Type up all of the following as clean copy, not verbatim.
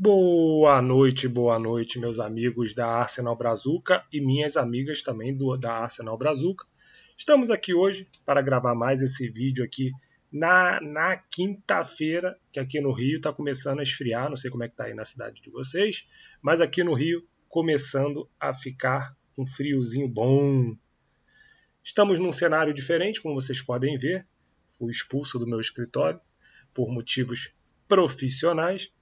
Boa noite, meus amigos da Arsenal Brazuca e minhas amigas também da Arsenal Brazuca. Estamos aqui hoje para gravar mais esse vídeo aqui na quinta-feira, que aqui no Rio está começando a esfriar, não sei como é que está aí na cidade de vocês, mas aqui no Rio começando a ficar um friozinho bom. Estamos num cenário diferente, como vocês podem ver. Fui expulso do meu escritório por motivos profissionais.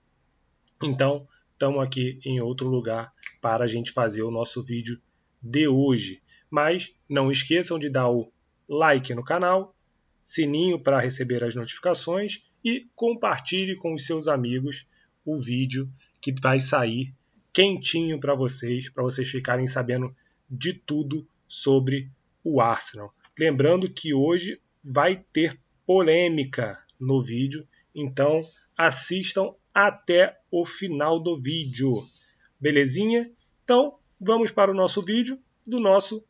Então, estamos aqui em outro lugar para a gente fazer o nosso vídeo de hoje. Mas não esqueçam de dar o like no canal, sininho para receber as notificações e compartilhe com os seus amigos o vídeo que vai sair quentinho para vocês ficarem sabendo de tudo sobre o Arsenal. Lembrando que hoje vai ter polêmica no vídeo, então assistam até o final do vídeo. Belezinha? Então, vamos para o nosso vídeo do nosso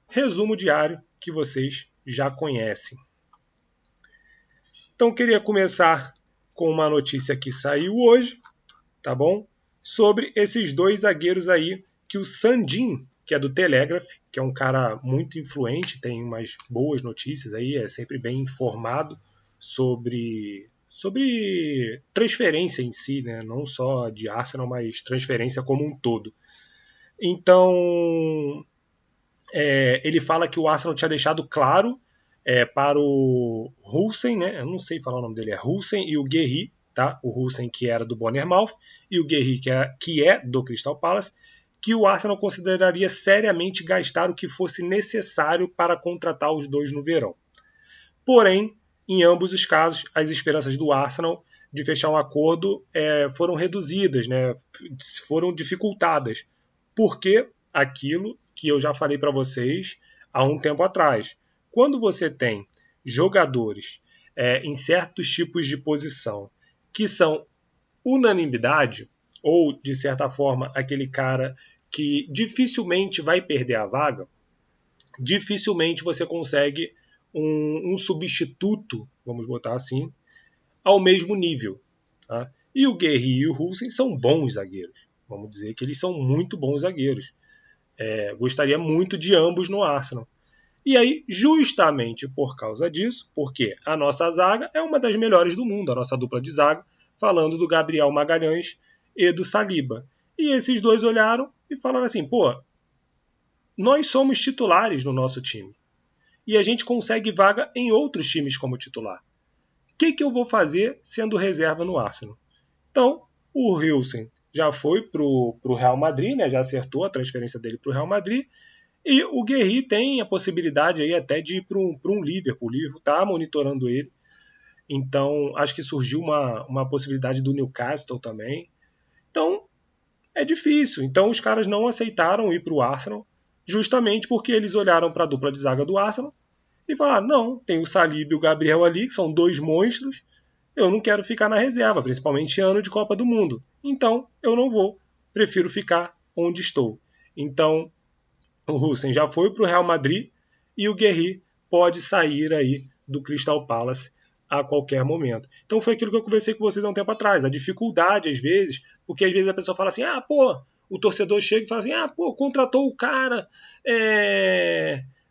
resumo diário que vocês já conhecem. Então, queria começar com uma notícia que saiu hoje, tá bom? Sobre esses dois zagueiros aí, que o Sandin, que é do Telegraph, que é um cara muito influente, tem umas boas notícias aí, é sempre bem informado sobre transferência em si, né? Não só de Arsenal, mas transferência como um todo. Então, ele fala que o Arsenal tinha deixado claro para o Hulsen, né? Eu não sei falar o nome dele, é Hulsen e o Guerri, tá? O Hulsen que era do Bournemouth e o Guerri que é do Crystal Palace, que o Arsenal consideraria seriamente gastar o que fosse necessário para contratar os dois no verão. Porém, em ambos os casos, as esperanças do Arsenal de fechar um acordo foram reduzidas, né? Foram dificultadas. Porque aquilo que eu já falei para vocês há um tempo atrás. Quando você tem jogadores em certos tipos de posição que são unanimidade, ou, de certa forma, aquele cara que dificilmente vai perder a vaga, dificilmente você consegue um substituto, vamos botar assim, ao mesmo nível. Tá? E o Guerri e o Hulsen são bons zagueiros. Vamos dizer que eles são muito bons zagueiros. Gostaria muito de ambos no Arsenal. E aí, justamente por causa disso, porque a nossa zaga é uma das melhores do mundo, a nossa dupla de zaga, falando do Gabriel Magalhães e do Saliba. E esses dois olharam e falaram assim, pô, nós somos titulares no nosso time. E a gente consegue vaga em outros times como titular. O que eu vou fazer sendo reserva no Arsenal? Então, o Wilson já foi para o Real Madrid, né? Já acertou a transferência dele para o Real Madrid. E o Guerri tem a possibilidade aí até de ir para um Liverpool. O Liverpool está monitorando ele. Então, acho que surgiu uma possibilidade do Newcastle também. Então, é difícil. Então, os caras não aceitaram ir para o Arsenal, justamente porque eles olharam para a dupla de zaga do Arsenal e falaram, não, tem o Saliba e o Gabriel ali, que são dois monstros, eu não quero ficar na reserva, principalmente em ano de Copa do Mundo. Então, eu não vou, prefiro ficar onde estou. Então, o Hulsen já foi para o Real Madrid e o Guerri pode sair aí do Crystal Palace a qualquer momento. Então foi aquilo que eu conversei com vocês há um tempo atrás, a dificuldade às vezes, porque às vezes a pessoa fala assim, o torcedor chega e fala assim, contratou o cara,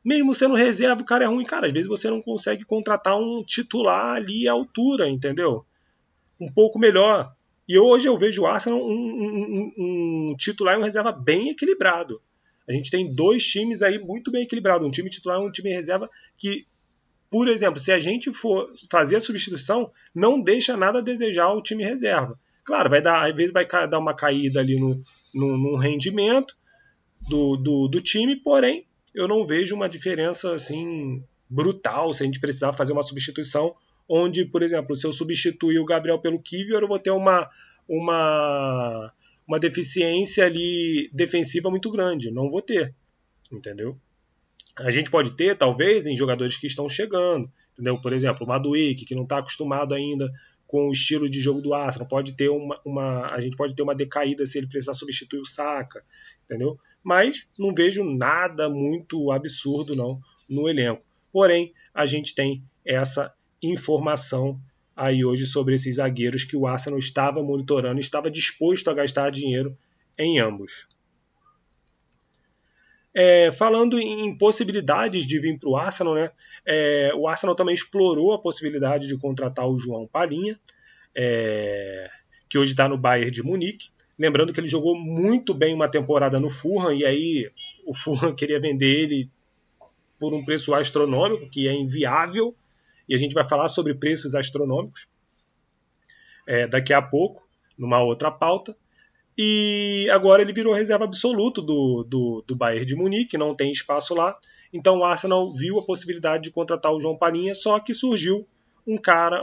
mesmo sendo reserva, o cara é ruim. Cara, às vezes você não consegue contratar um titular ali à altura, entendeu? Um pouco melhor. E hoje eu vejo o Arsenal um titular e um reserva bem equilibrado. A gente tem dois times aí muito bem equilibrados. Um time titular e um time reserva que, por exemplo, se a gente for fazer a substituição, não deixa nada a desejar o time reserva. Claro, às vezes vai dar uma caída ali no rendimento do time, porém, eu não vejo uma diferença assim brutal se a gente precisar fazer uma substituição onde, por exemplo, se eu substituir o Gabriel pelo Kiwior, eu vou ter uma deficiência ali defensiva muito grande. Não vou ter, entendeu? A gente pode ter, talvez, em jogadores que estão chegando, entendeu? Por exemplo, o Madueke, que não está acostumado ainda com o estilo de jogo do Arsenal, pode ter a gente pode ter uma decaída se ele precisar substituir o Saka, entendeu? Mas não vejo nada muito absurdo não no elenco. Porém, a gente tem essa informação aí hoje sobre esses zagueiros que o Arsenal estava monitorando, estava disposto a gastar dinheiro em ambos. Falando em possibilidades de vir para o Arsenal, né? O Arsenal também explorou a possibilidade de contratar o João Palhinha, que hoje está no Bayern de Munique. Lembrando que ele jogou muito bem uma temporada no Fulham, e aí o Fulham queria vender ele por um preço astronômico, que é inviável, e a gente vai falar sobre preços astronômicos daqui a pouco, numa outra pauta. E agora ele virou reserva absoluto do Bayern de Munique, não tem espaço lá. Então o Arsenal viu a possibilidade de contratar o João Palhinha, só que surgiu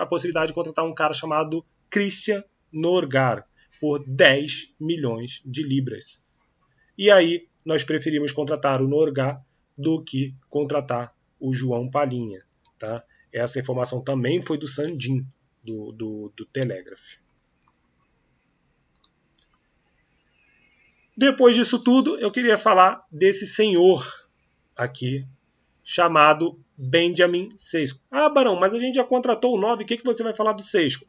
a possibilidade de contratar um cara chamado Christian Norgard, por 10 milhões de libras. E aí nós preferimos contratar o Norgard do que contratar o João Palhinha. Tá? Essa informação também foi do Sandin, do Telegraph. Depois disso tudo, eu queria falar desse senhor aqui, chamado Benjamin Sesko. Ah, Barão, mas a gente já contratou o 9, o que você vai falar do Sesko?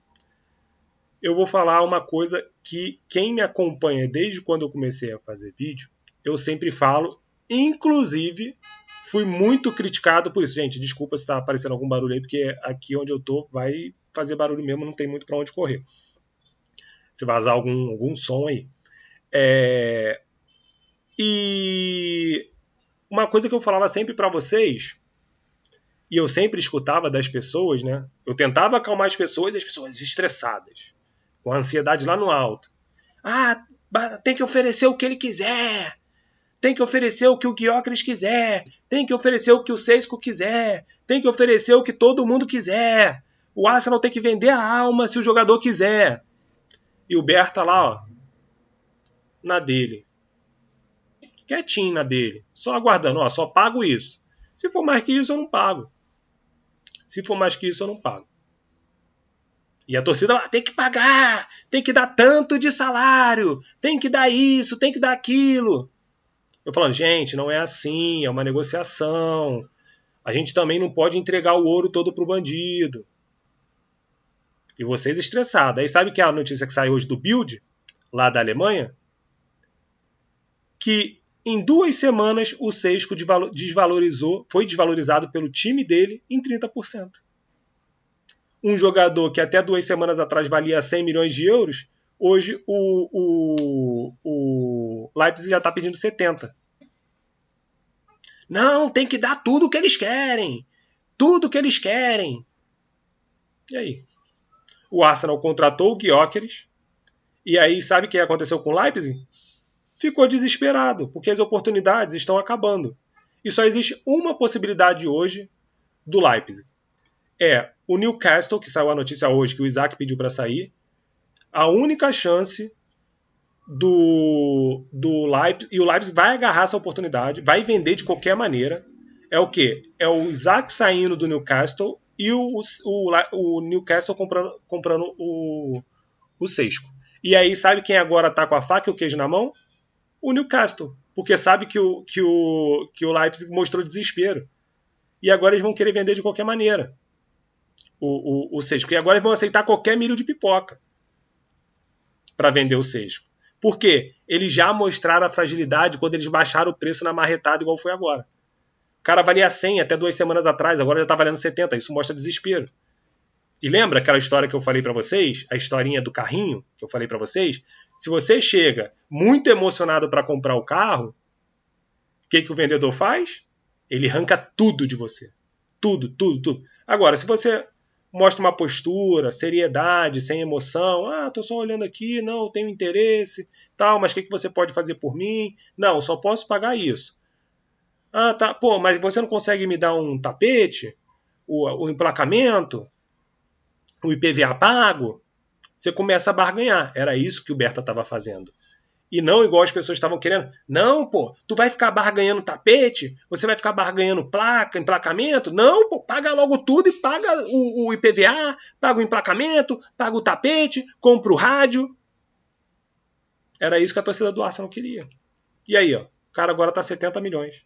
Eu vou falar uma coisa que quem me acompanha desde quando eu comecei a fazer vídeo, eu sempre falo, inclusive fui muito criticado por isso. Gente, desculpa se está aparecendo algum barulho aí, porque aqui onde eu tô vai fazer barulho mesmo, não tem muito para onde correr. Se vazar algum som aí. E uma coisa que eu falava sempre para vocês, e eu sempre escutava das pessoas, né? Eu tentava acalmar as pessoas estressadas, com a ansiedade lá no alto. Ah, tem que oferecer o que ele quiser. Tem que oferecer o que o Gyökeres quiser. Tem que oferecer o que o Sesko quiser. Tem que oferecer o que todo mundo quiser. O Arsenal tem que vender a alma se o jogador quiser. E o Berta lá, ó, na dele. Quietinho na dele. Só aguardando, ó, só pago isso. Se for mais que isso, eu não pago. Se for mais que isso, eu não pago. E a torcida tem que pagar, tem que dar tanto de salário, tem que dar isso, tem que dar aquilo. Eu falando, gente, não é assim, é uma negociação. A gente também não pode entregar o ouro todo pro bandido. E vocês estressados. Aí sabe que é a notícia que saiu hoje do Bild, lá da Alemanha? Que em 2 semanas o Sesko foi desvalorizado pelo time dele em 30%. Um jogador que até 2 semanas atrás valia 100 milhões de euros, hoje o Leipzig já está pedindo 70. Não, tem que dar tudo o que eles querem. Tudo que eles querem. E aí? O Arsenal contratou o Gyökeres. E aí, sabe o que aconteceu com o Leipzig? Ficou desesperado, porque as oportunidades estão acabando. E só existe uma possibilidade hoje do Leipzig. O Newcastle, que saiu a notícia hoje que o Isaac pediu para sair. A única chance do Leipzig, e o Leipzig vai agarrar essa oportunidade, vai vender de qualquer maneira, é o quê? É o Isaac saindo do Newcastle e o Newcastle comprando o Sesko. E aí sabe quem agora tá com a faca e o queijo na mão? O Newcastle, porque sabe que o Leipzig mostrou desespero. E agora eles vão querer vender de qualquer maneira o Sesko. E agora eles vão aceitar qualquer milho de pipoca para vender o Sesko. Por quê? Eles já mostraram a fragilidade quando eles baixaram o preço na marretada, igual foi agora. O cara valia 100 até 2 semanas atrás, agora já está valendo 70. Isso mostra desespero. E lembra aquela história que eu falei para vocês? A historinha do carrinho que eu falei para vocês? Se você chega muito emocionado para comprar o carro, o que o vendedor faz? Ele arranca tudo de você. Tudo, tudo, tudo. Agora, se você mostra uma postura, seriedade, sem emoção, tô só olhando aqui, não, tenho interesse, tal, mas o que você pode fazer por mim? Não, só posso pagar isso. Tá, pô, mas você não consegue me dar um tapete? O emplacamento? O IPVA pago? Você começa a barganhar. Era isso que o Berta estava fazendo. E não igual as pessoas estavam querendo. Não, pô, tu vai ficar barganhando tapete? Você vai ficar barganhando placa, emplacamento? Não, pô, paga logo tudo e paga o IPVA, paga o emplacamento, paga o tapete, compra o rádio. Era isso que a torcida do Arsenal queria. E aí, ó, o cara agora tá 70 milhões.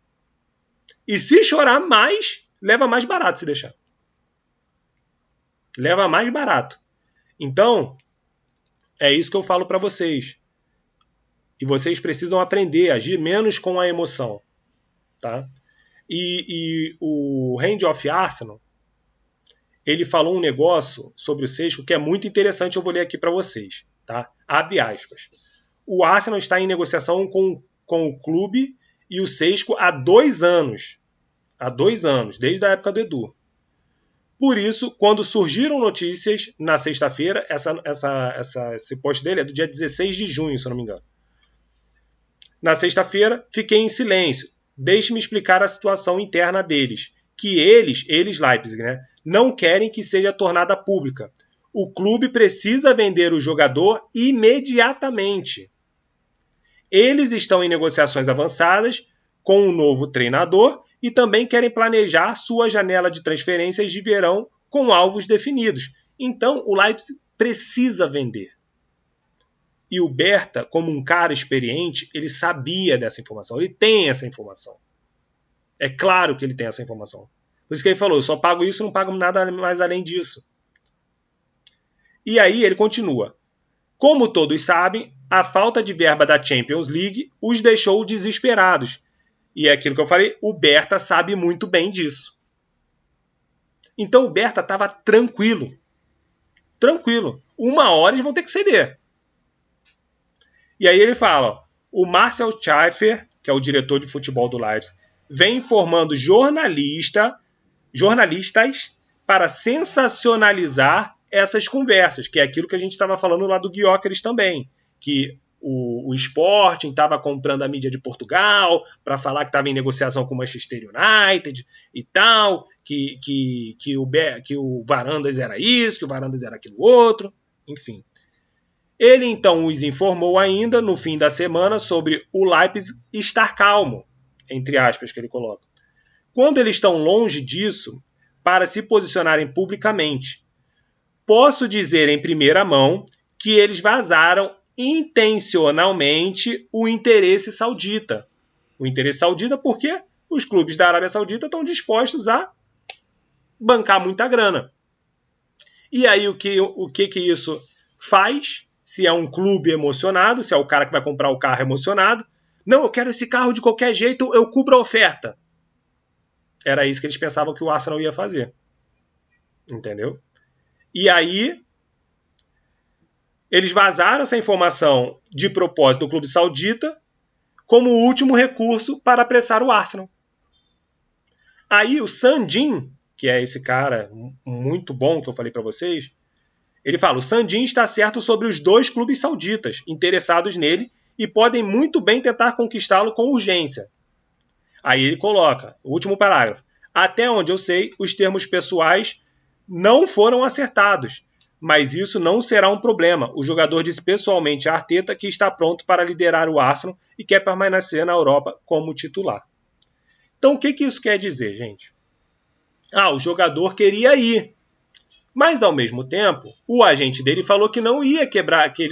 E se chorar mais, leva mais barato se deixar. Leva mais barato. Então, é isso que eu falo para vocês. E vocês precisam aprender a agir menos com a emoção. Tá? E o Randy of Arsenal, ele falou um negócio sobre o Sesco que é muito interessante, eu vou ler aqui para vocês. Tá? Abre aspas. O Arsenal está em negociação com o clube e o Sesco há 2 anos. Há 2 anos, desde a época do Edu. Por isso, quando surgiram notícias na sexta-feira, esse post dele é do dia 16 de junho, se eu não me engano. Na sexta-feira, fiquei em silêncio. Deixe-me explicar a situação interna deles. Que eles Leipzig, né, não querem que seja tornada pública. O clube precisa vender o jogador imediatamente. Eles estão em negociações avançadas com um novo treinador e também querem planejar sua janela de transferências de verão com alvos definidos. Então, o Leipzig precisa vender. E o Berta, como um cara experiente, ele sabia dessa informação. Ele tem essa informação. É claro que ele tem essa informação. Por isso que ele falou, eu só pago isso, não pago nada mais além disso. E aí ele continua. Como todos sabem, a falta de verba da Champions League os deixou desesperados. E é aquilo que eu falei, o Berta sabe muito bem disso. Então o Berta estava tranquilo. Tranquilo. 1 hora eles vão ter que ceder. E aí ele fala, ó, o Marcel Schäfer, que é o diretor de futebol do Leipzig, vem informando jornalistas para sensacionalizar essas conversas, que é aquilo que a gente estava falando lá do Gyökeres também, que o Sporting estava comprando a mídia de Portugal para falar que estava em negociação com o Manchester United e tal, que o Varandas era isso, que o Varandas era aquilo outro, enfim. Ele então os informou ainda no fim da semana sobre o Leipzig estar calmo, entre aspas que ele coloca, quando eles estão longe disso para se posicionarem publicamente. Posso dizer em primeira mão que eles vazaram intencionalmente o interesse saudita. O interesse saudita porque os clubes da Arábia Saudita estão dispostos a bancar muita grana. E aí o que isso faz? Se é um clube emocionado, se é o cara que vai comprar o carro emocionado, não, eu quero esse carro de qualquer jeito, eu cubro a oferta. Era isso que eles pensavam que o Arsenal ia fazer. Entendeu? E aí, eles vazaram essa informação de propósito do clube saudita como último recurso para apressar o Arsenal. Aí o Sandin, que é esse cara muito bom que eu falei para vocês, ele fala, o Sandin está certo sobre os 2 clubes sauditas interessados nele e podem muito bem tentar conquistá-lo com urgência. Aí ele coloca, o último parágrafo, até onde eu sei, os termos pessoais não foram acertados, mas isso não será um problema. O jogador disse pessoalmente a Arteta que está pronto para liderar o Arsenal e quer permanecer na Europa como titular. Então o que isso quer dizer, gente? O jogador queria ir, mas ao mesmo tempo, o agente dele falou que não ia quebrar, que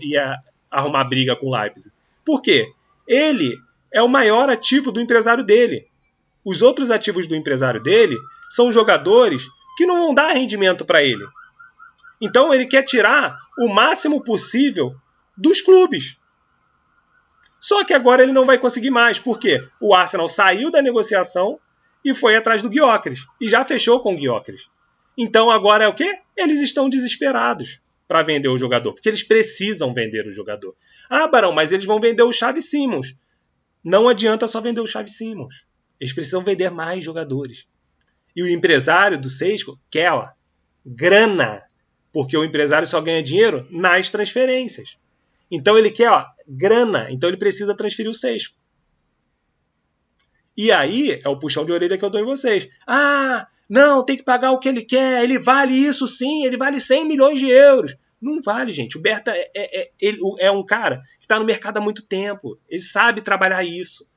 ia arrumar briga com o Leipzig. Por quê? Ele é o maior ativo do empresário dele. Os outros ativos do empresário dele são jogadores que não vão dar rendimento para ele. Então ele quer tirar o máximo possível dos clubes. Só que agora ele não vai conseguir mais. Por quê? O Arsenal saiu da negociação e foi atrás do Gyökeres. E já fechou com o Gyökeres. Então agora é o quê? Eles estão desesperados para vender o jogador. Porque eles precisam vender o jogador. Barão, mas eles vão vender o Xavi Simons. Não adianta só vender o Xavi Simons. Eles precisam vender mais jogadores. E o empresário do Sesco quer grana. Porque o empresário só ganha dinheiro nas transferências. Então ele quer grana. Então ele precisa transferir o Sesco. E aí é o puxão de orelha que eu dou em vocês. Não, tem que pagar o que ele quer. Ele vale isso sim. Ele vale 100 milhões de euros. Não vale, gente. O Berta é um cara que está no mercado há muito tempo. Ele sabe trabalhar isso.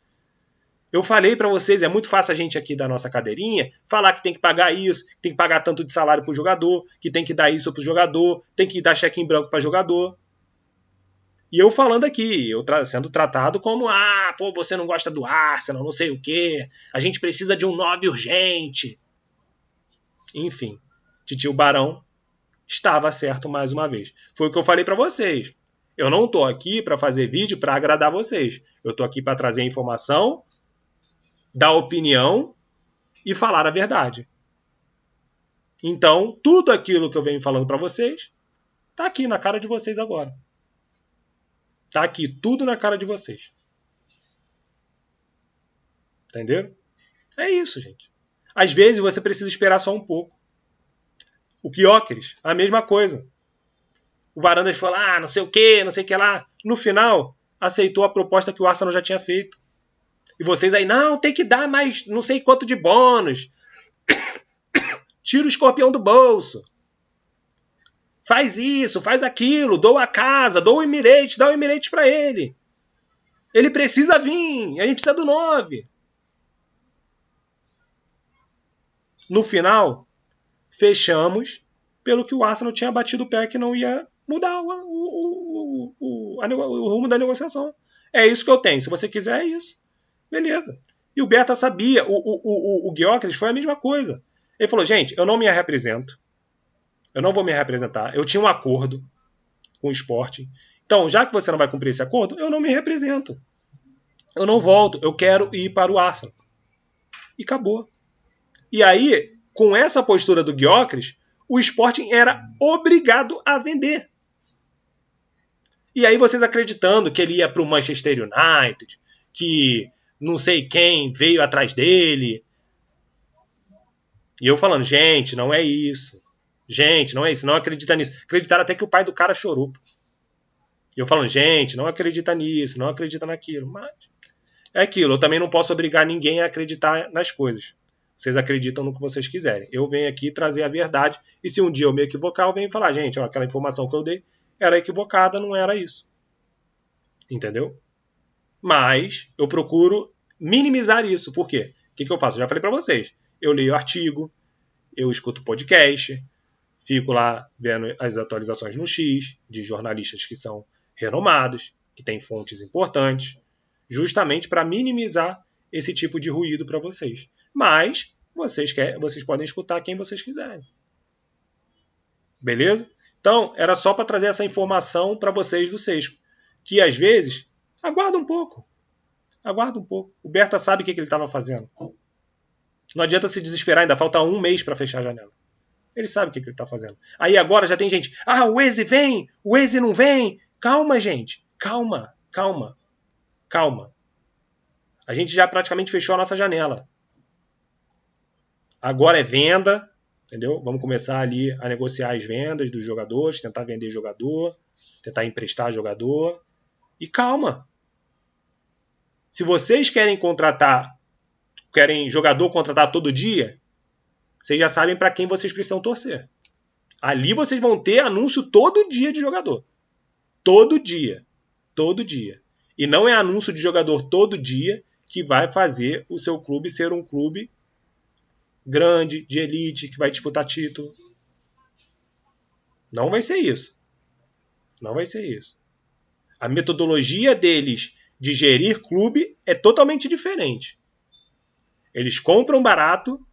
Eu falei para vocês, é muito fácil a gente aqui da nossa cadeirinha falar que tem que pagar isso, que tem que pagar tanto de salário para o jogador, que tem que dar isso para o jogador, tem que dar cheque em branco para o jogador. E eu falando aqui, eu sendo tratado como, você não gosta do Arsenal, não sei o quê, a gente precisa de um 9 urgente. Enfim. Titio Barão estava certo mais uma vez. Foi o que eu falei para vocês. Eu não estou aqui para fazer vídeo para agradar vocês. Eu estou aqui para trazer informação, dar opinião e falar a verdade. Então, tudo aquilo que eu venho falando para vocês está aqui na cara de vocês agora. Está aqui tudo na cara de vocês. Entenderam? É isso, gente. Às vezes você precisa esperar só um pouco. O Gyökeres, a mesma coisa. O Varandas falou, não sei o que lá. No final, aceitou a proposta que o Arsenal já tinha feito. E vocês aí, não, tem que dar mais não sei quanto de bônus. Tira o escorpião do bolso. Faz isso, faz aquilo, dou a casa, dou o Emirates, dá o Emirates pra ele. Ele precisa vir, a gente precisa do 9. No final, fechamos pelo que o Arsenal tinha batido o pé que não ia mudar o rumo da negociação. É isso que eu tenho. Se você quiser, é isso. Beleza. E o Berta sabia. O Gyökeres foi a mesma coisa. Ele falou, gente, eu não me represento. Eu não vou me representar. Eu tinha um acordo com o Sporting. Então, já que você não vai cumprir esse acordo, eu não me represento. Eu não volto. Eu quero ir para o Arsenal. E acabou. E aí, com essa postura do Gyökeres, o Sporting era obrigado a vender. E aí vocês acreditando que ele ia para o Manchester United, que não sei quem veio atrás dele. E eu falando, gente, não é isso. Gente, não é isso, não acredita nisso. Acreditaram até que o pai do cara chorou. E eu falando, gente, não acredita nisso, não acredita naquilo. Mas é aquilo, eu também não posso obrigar ninguém a acreditar nas coisas. Vocês acreditam no que vocês quiserem. Eu venho aqui trazer a verdade. E se um dia eu me equivocar, eu venho falar, gente, ó, aquela informação que eu dei era equivocada, não era isso. Entendeu? Mas eu procuro minimizar isso. Por quê? O que eu faço? Eu já falei para vocês. Eu leio artigo, eu escuto podcast, fico lá vendo as atualizações no X, de jornalistas que são renomados, que têm fontes importantes, justamente para minimizar esse tipo de ruído para vocês. Mas vocês podem escutar quem vocês quiserem. Beleza? Então, era só para trazer essa informação para vocês do Sesco. Que às vezes, aguarda um pouco. Aguarda um pouco. O Berta sabe o que ele estava fazendo. Não adianta se desesperar, ainda falta um mês para fechar a janela. Ele sabe o que ele está fazendo. Aí agora já tem gente, o Eze vem, o Eze não vem. Calma, gente. Calma. A gente já praticamente fechou a nossa janela. Agora é venda, entendeu? Vamos começar ali a negociar as vendas dos jogadores, tentar vender jogador, tentar emprestar jogador. E calma. Se vocês querem jogador contratar todo dia, vocês já sabem para quem vocês precisam torcer. Ali vocês vão ter anúncio todo dia de jogador. Todo dia. E não é anúncio de jogador todo dia que vai fazer o seu clube ser um clube grande, de elite, que vai disputar título. Não vai ser isso. A metodologia deles de gerir clube é totalmente diferente. Eles compram barato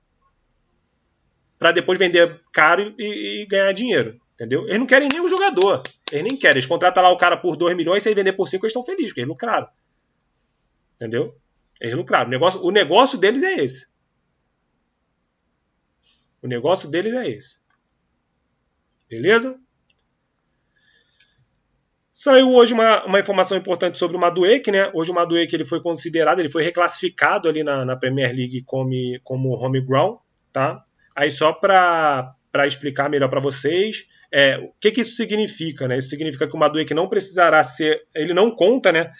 para depois vender caro e ganhar dinheiro. Entendeu? Eles não querem nem o jogador. Eles nem querem. Eles contratam lá o cara por 2 milhões, se ele vender por 5, eles estão felizes, porque eles lucraram. Entendeu? Eles lucraram. O negócio deles é esse. Beleza? Saiu hoje uma informação importante sobre o Madueke, né? Hoje o Madueke ele foi considerado, ele foi reclassificado ali na Premier League como home ground, tá? Aí só para explicar melhor para vocês, o que isso significa, né? Isso significa que o Madueke não precisará ser, ele não conta, né?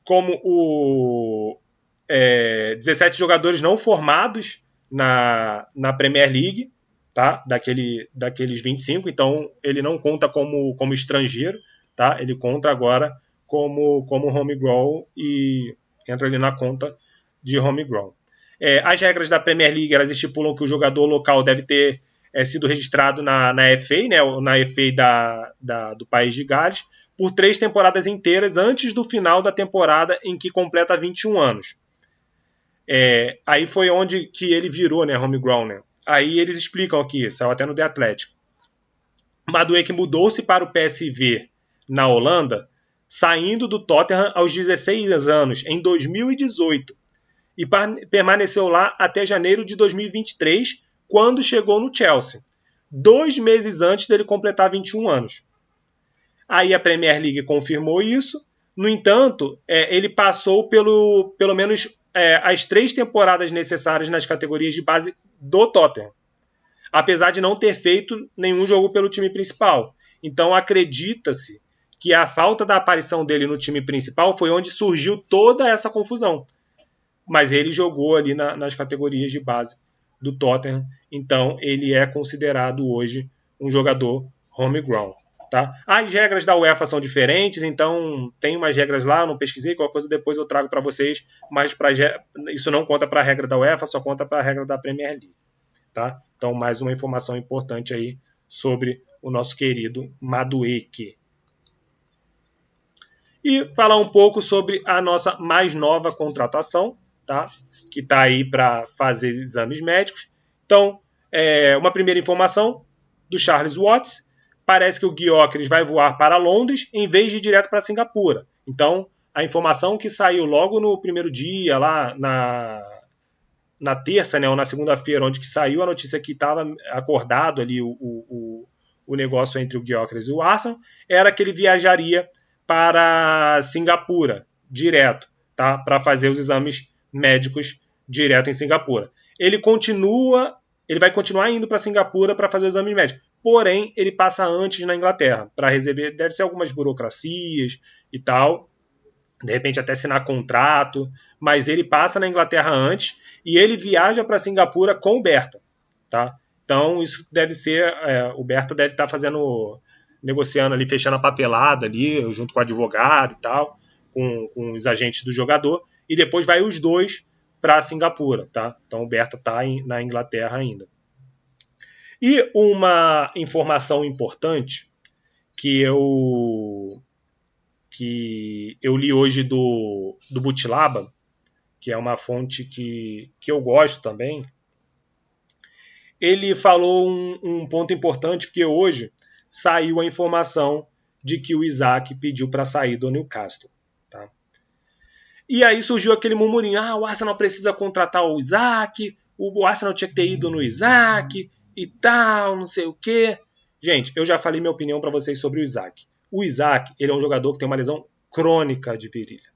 Como 17 jogadores não formados na Premier League, tá? Daqueles 25, então ele não conta como estrangeiro, tá? Ele conta agora como homegrown e entra ali na conta de homegrown. As regras da Premier League elas estipulam que o jogador local deve ter sido registrado na FA, né? Na FA do país de Gales, por 3 temporadas inteiras antes do final da temporada em que completa 21 anos. Aí foi onde que ele virou, né, homegrown, né? Aí eles explicam aqui, saiu até no The Athletic. Madueke mudou-se para o PSV na Holanda, saindo do Tottenham aos 16 anos, em 2018, e permaneceu lá até janeiro de 2023, quando chegou no Chelsea, 2 meses antes dele completar 21 anos. Aí a Premier League confirmou isso. No entanto, ele passou pelo menos as 3 temporadas necessárias nas categorias de base do Tottenham, apesar de não ter feito nenhum jogo pelo time principal. Então acredita-se que a falta da aparição dele no time principal foi onde surgiu toda essa confusão. Mas ele jogou ali nas categorias de base do Tottenham, então ele é considerado hoje um jogador homegrown. Tá? As regras da UEFA são diferentes, então tem umas regras lá, eu não pesquisei, qualquer coisa depois eu trago para vocês, mas isso não conta para a regra da UEFA, só conta para a regra da Premier League. Tá? Então, mais uma informação importante aí sobre o nosso querido Madueke. E falar um pouco sobre a nossa mais nova contratação, tá? Que está aí para fazer exames médicos. Então, uma primeira informação do Charles Watts. Parece que o Gyökeres vai voar para Londres em vez de ir direto para Singapura. Então, a informação que saiu logo no primeiro dia, lá na terça, né, ou na segunda-feira, onde que saiu a notícia que estava acordado ali o negócio entre o Gyökeres e o Arsenal, era que ele viajaria para Singapura, direto, tá, para fazer os exames médicos direto em Singapura. Ele vai continuar indo para Singapura para fazer os exames médicos, porém ele passa antes na Inglaterra, para resolver, deve ser algumas burocracias e tal, de repente até assinar contrato, mas ele passa na Inglaterra antes e ele viaja para Singapura com o Berta, tá? Então isso deve ser, o Berta deve estar negociando ali, fechando a papelada ali, junto com o advogado e tal, com os agentes do jogador, e depois vai os dois para Singapura, tá? Então o Berta está na Inglaterra ainda. E uma informação importante que eu li hoje do Butilaba, que é uma fonte que eu gosto também, ele falou um ponto importante, porque hoje saiu a informação de que o Isaac pediu para sair do Newcastle. Tá? E aí surgiu aquele murmurinho, o Arsenal precisa contratar o Isaac, o Arsenal tinha que ter ido no Isaac e tal, não sei o quê. Gente, eu já falei minha opinião para vocês sobre o Isaac. O Isaac, ele é um jogador que tem uma lesão crônica de virilha.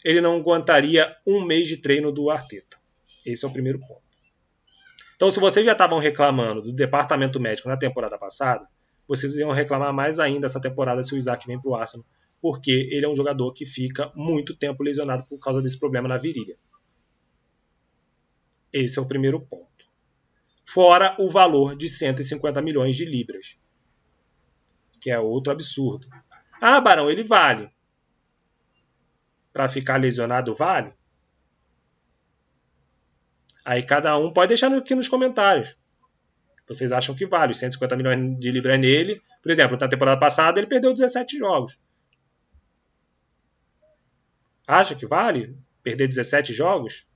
Ele não aguentaria um mês de treino do Arteta. Esse é o primeiro ponto. Então, se vocês já estavam reclamando do departamento médico na temporada passada, vocês iam reclamar mais ainda essa temporada se o Isaac vem para o Arsenal, porque ele é um jogador que fica muito tempo lesionado por causa desse problema na virilha. Esse é o primeiro ponto. Fora o valor de 150 milhões de libras, que é outro absurdo. Barão, ele vale. Para ficar lesionado, vale? Aí cada um pode deixar aqui nos comentários. Vocês acham que vale? Os 150 milhões de libras nele. Por exemplo, na temporada passada ele perdeu 17 jogos. Acha que vale perder 17 jogos?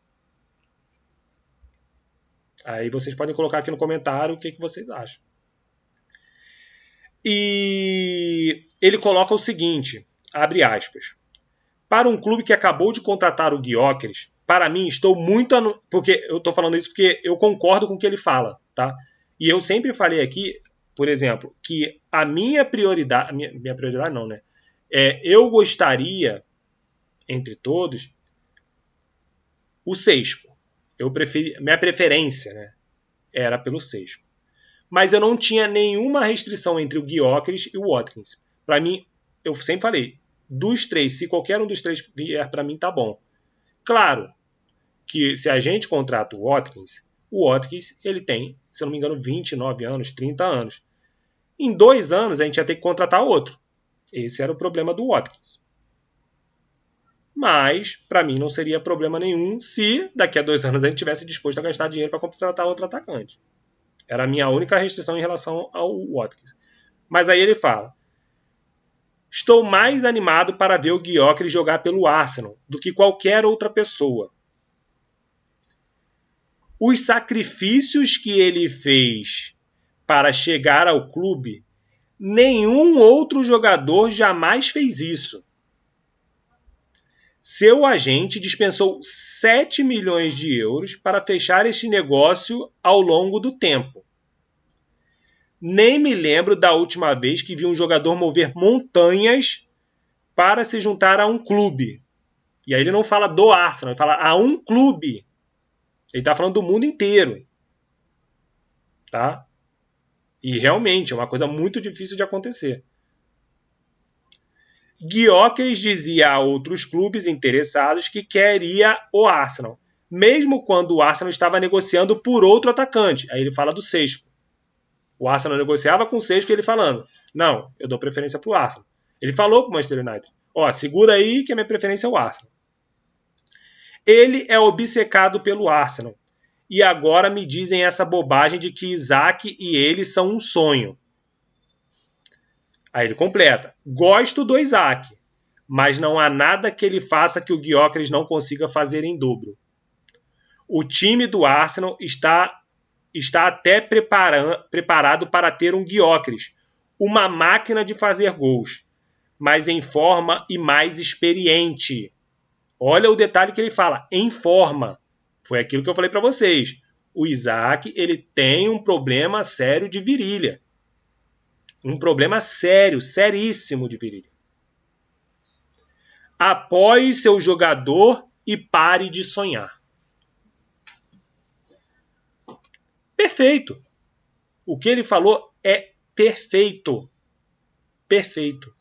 Aí vocês podem colocar aqui no comentário o que vocês acham. E ele coloca o seguinte, abre aspas. Para um clube que acabou de contratar o Gyökeres, para mim, estou muito... Porque eu estou falando isso porque eu concordo com o que ele fala, tá? E eu sempre falei aqui, por exemplo, que a minha prioridade... Minha prioridade não, né? Eu gostaria, entre todos, o Seixco. Minha preferência, né, era pelo Seixco. Mas eu não tinha nenhuma restrição entre o Gyökeres e o Watkins. Para mim, eu sempre falei, dos três, se qualquer um dos três vier para mim, tá bom. Claro que se a gente contrata o Watkins ele tem, se eu não me engano, 29 anos, 30 anos. Em 2 anos a gente ia ter que contratar outro. Esse era o problema do Watkins. Mas, para mim, não seria problema nenhum se daqui a 2 anos a gente tivesse disposto a gastar dinheiro para contratar outro atacante. Era a minha única restrição em relação ao Watkins. Mas aí ele fala, estou mais animado para ver o Gyökeres jogar pelo Arsenal do que qualquer outra pessoa. Os sacrifícios que ele fez para chegar ao clube, nenhum outro jogador jamais fez isso. Seu agente dispensou 7 milhões de euros para fechar este negócio ao longo do tempo. Nem me lembro da última vez que vi um jogador mover montanhas para se juntar a um clube. E aí ele não fala do Arsenal, ele fala a um clube. Ele está falando do mundo inteiro. Tá? E realmente é uma coisa muito difícil de acontecer. Gyökeres dizia a outros clubes interessados que queria o Arsenal, mesmo quando o Arsenal estava negociando por outro atacante. Aí ele fala do Sesco. O Arsenal negociava com o Sesco e ele falando, não, eu dou preferência para o Arsenal. Ele falou para o Manchester United, segura aí que a minha preferência é o Arsenal. Ele é obcecado pelo Arsenal. E agora me dizem essa bobagem de que Isaac e ele são um sonho. Aí ele completa. Gosto do Isaac, mas não há nada que ele faça que o Gyökeres não consiga fazer em dobro. O time do Arsenal está até preparado para ter um Gyökeres, uma máquina de fazer gols, mas em forma e mais experiente. Olha o detalhe que ele fala, em forma. Foi aquilo que eu falei para vocês. O Isaac ele tem um problema sério de virilha. Um problema sério, seríssimo de virilha. Apoie seu jogador e pare de sonhar. Perfeito. O que ele falou é perfeito. Perfeito.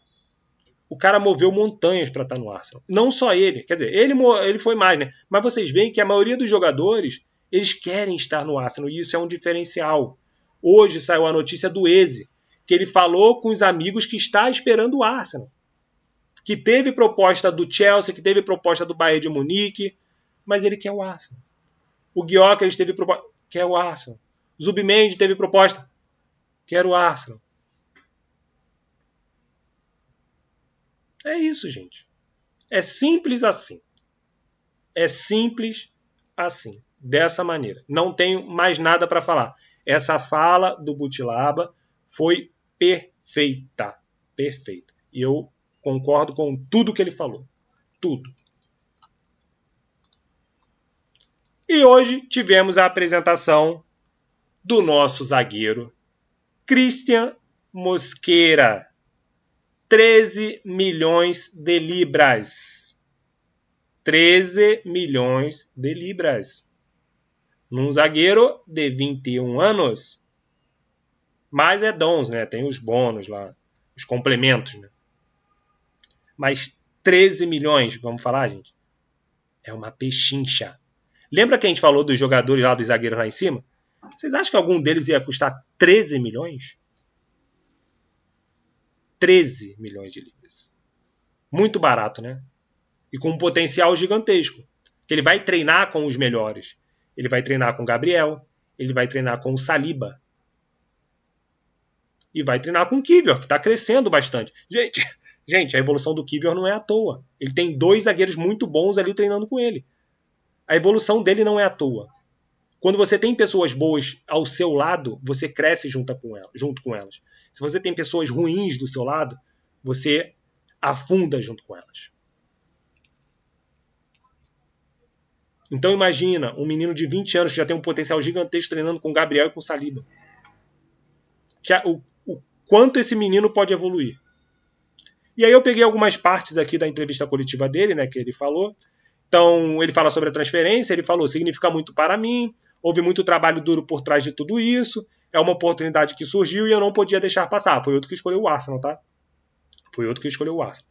O cara moveu montanhas para estar no Arsenal. Não só ele. Quer dizer, ele foi mais, né? Mas vocês veem que a maioria dos jogadores, eles querem estar no Arsenal. E isso é um diferencial. Hoje saiu a notícia do Eze, que ele falou com os amigos que está esperando o Arsenal. Que teve proposta do Chelsea, que teve proposta do Bayern de Munique, mas ele quer o Arsenal. O Gyökeres teve proposta, quer o Arsenal. Zubimendi teve proposta, quer o Arsenal. É isso, gente. É simples assim. É simples assim. Dessa maneira. Não tenho mais nada para falar. Essa fala do Butilaba foi perfeita. Perfeita. E eu concordo com tudo que ele falou. Tudo. E hoje tivemos a apresentação do nosso zagueiro Christian Mosquera. 13 milhões de libras. 13 milhões de libras. Num zagueiro de 21 anos. Mais add-ons, né? Tem os bônus lá, os complementos, né? Mas 13 milhões, vamos falar, gente? É uma pechincha. Lembra que a gente falou dos jogadores lá, dos zagueiros lá em cima? Vocês acham que algum deles ia custar 13 milhões? 13 milhões de libras. Muito barato, né? E com um potencial gigantesco. Ele vai treinar com os melhores. Ele vai treinar com o Gabriel. Ele vai treinar com o Saliba. E vai treinar com o Kiwior, que está crescendo bastante. Gente, a evolução do Kiwior não é à toa. Ele tem 2 zagueiros muito bons ali treinando com ele. A evolução dele não é à toa. Quando você tem pessoas boas ao seu lado, você cresce junto com elas. Se você tem pessoas ruins do seu lado, você afunda junto com elas. Então imagina um menino de 20 anos que já tem um potencial gigantesco treinando com o Gabriel e com o Saliba. O quanto esse menino pode evoluir. E aí eu peguei algumas partes aqui da entrevista coletiva dele, né, que ele falou. Então ele fala sobre a transferência, ele falou, significa muito para mim, houve muito trabalho duro por trás de tudo isso, é uma oportunidade que surgiu e eu não podia deixar passar. Foi outro que escolheu o Arsenal, tá? Foi outro que escolheu o Arsenal.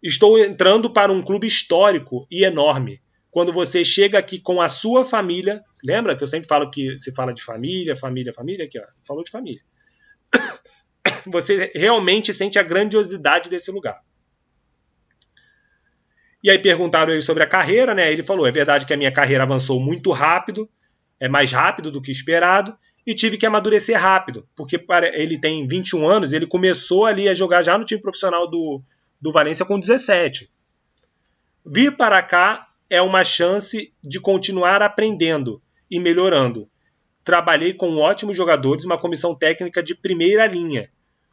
Estou entrando para um clube histórico e enorme. Quando você chega aqui com a sua família, lembra que eu sempre falo que se fala de família, família, família? Aqui, ó, falou de família. Você realmente sente a grandiosidade desse lugar. E aí perguntaram ele sobre a carreira, né? Ele falou, é verdade que a minha carreira avançou muito rápido, é mais rápido do que esperado, e tive que amadurecer rápido, porque ele tem 21 anos, ele começou ali a jogar já no time profissional do Valência com 17. Vir para cá é uma chance de continuar aprendendo e melhorando. Trabalhei com ótimos jogadores e uma comissão técnica de primeira linha,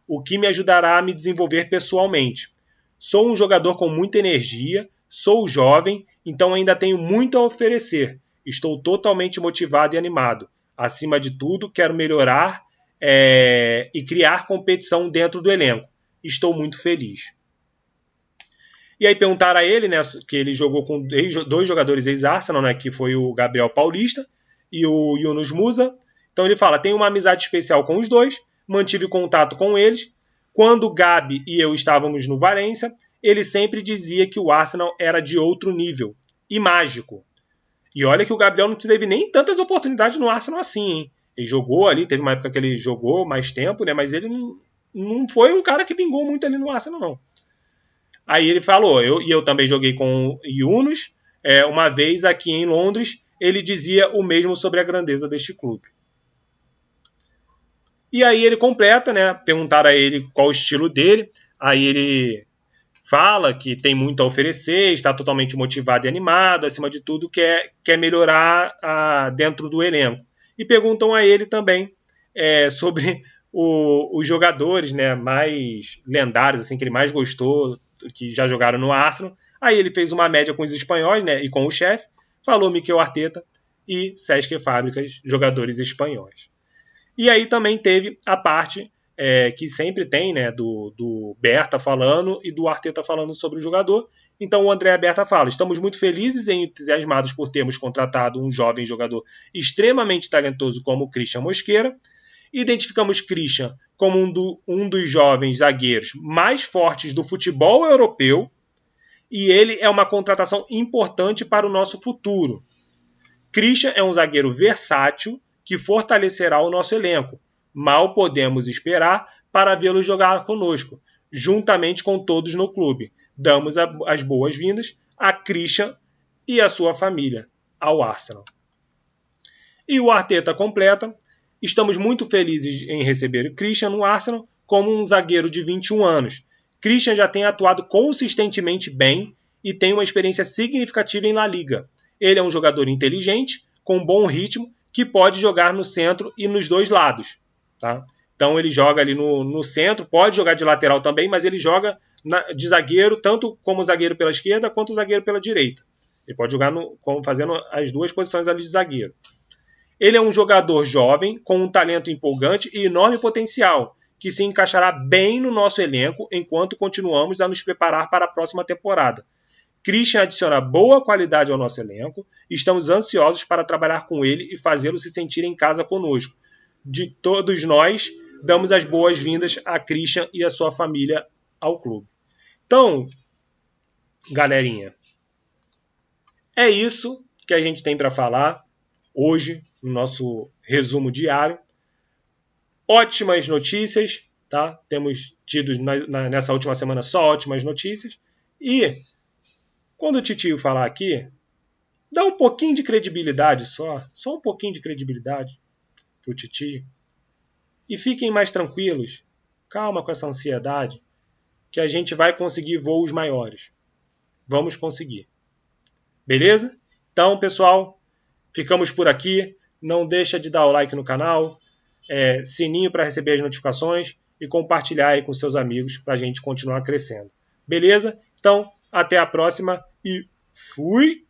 o que me ajudará a me desenvolver pessoalmente. Sou um jogador com muita energia, sou jovem, então ainda tenho muito a oferecer. Estou totalmente motivado e animado. Acima de tudo, quero melhorar e criar competição dentro do elenco. Estou muito feliz. E aí perguntaram a ele, né, que ele jogou com 2 jogadores ex-Arsenal, né, que foi o Gabriel Paulista e o Yunus Musa. Então ele fala, tenho uma amizade especial com os dois, mantive contato com eles. Quando o Gabi e eu estávamos no Valência, ele sempre dizia que o Arsenal era de outro nível e mágico. E olha que o Gabriel não teve nem tantas oportunidades no Arsenal assim, hein? Ele jogou ali, teve uma época que ele jogou mais tempo, né? Mas ele não foi um cara que vingou muito ali no Arsenal, não. Aí ele falou, eu também joguei com o Yunus, uma vez aqui em Londres, ele dizia o mesmo sobre a grandeza deste clube. E aí ele completa, né? Perguntaram a ele qual o estilo dele. Aí ele fala que tem muito a oferecer, está totalmente motivado e animado, acima de tudo quer melhorar dentro do elenco. E perguntam a ele também sobre os jogadores, né, mais lendários, assim, que ele mais gostou, que já jogaram no Arsenal. Aí ele fez uma média com os espanhóis, né, e com o chefe, falou Mikel Arteta e Cesc Fábricas, jogadores espanhóis. E aí também teve a parte que sempre tem, né, do Berta falando e do Arteta falando sobre o jogador. Então o André Berta fala, estamos muito felizes e entusiasmados por termos contratado um jovem jogador extremamente talentoso como o Christian Mosquera. Identificamos Christian como um dos jovens zagueiros mais fortes do futebol europeu e ele é uma contratação importante para o nosso futuro. Christian é um zagueiro versátil que fortalecerá o nosso elenco. Mal podemos esperar para vê-lo jogar conosco, juntamente com todos no clube. Damos as boas-vindas a Christian e a sua família ao Arsenal. E o Arteta completa, estamos muito felizes em receber Christian no Arsenal como um zagueiro de 21 anos. Christian já tem atuado consistentemente bem e tem uma experiência significativa em La Liga. Ele é um jogador inteligente, com bom ritmo, que pode jogar no centro e nos dois lados. Tá? Então ele joga ali no centro, pode jogar de lateral também, mas ele joga de zagueiro, tanto como zagueiro pela esquerda, quanto zagueiro pela direita. Ele pode jogar fazendo as duas posições ali de zagueiro. Ele é um jogador jovem, com um talento empolgante e enorme potencial, que se encaixará bem no nosso elenco enquanto continuamos a nos preparar para a próxima temporada. Christian adiciona boa qualidade ao nosso elenco, estamos ansiosos para trabalhar com ele e fazê-lo se sentir em casa conosco. De todos nós, damos as boas-vindas a Christian e a sua família ao clube. Então, galerinha, é isso que a gente tem para falar hoje no nosso resumo diário. Ótimas notícias, tá? Temos tido nessa última semana só ótimas notícias. E quando o titio falar aqui, dá um pouquinho de credibilidade só um pouquinho de credibilidade pro titio. E fiquem mais tranquilos, calma com essa ansiedade, que a gente vai conseguir voos maiores. Vamos conseguir. Beleza? Então, pessoal, ficamos por aqui. Não deixa de dar o like no canal, sininho para receber as notificações e compartilhar aí com seus amigos para a gente continuar crescendo. Beleza? Então, até a próxima e fui!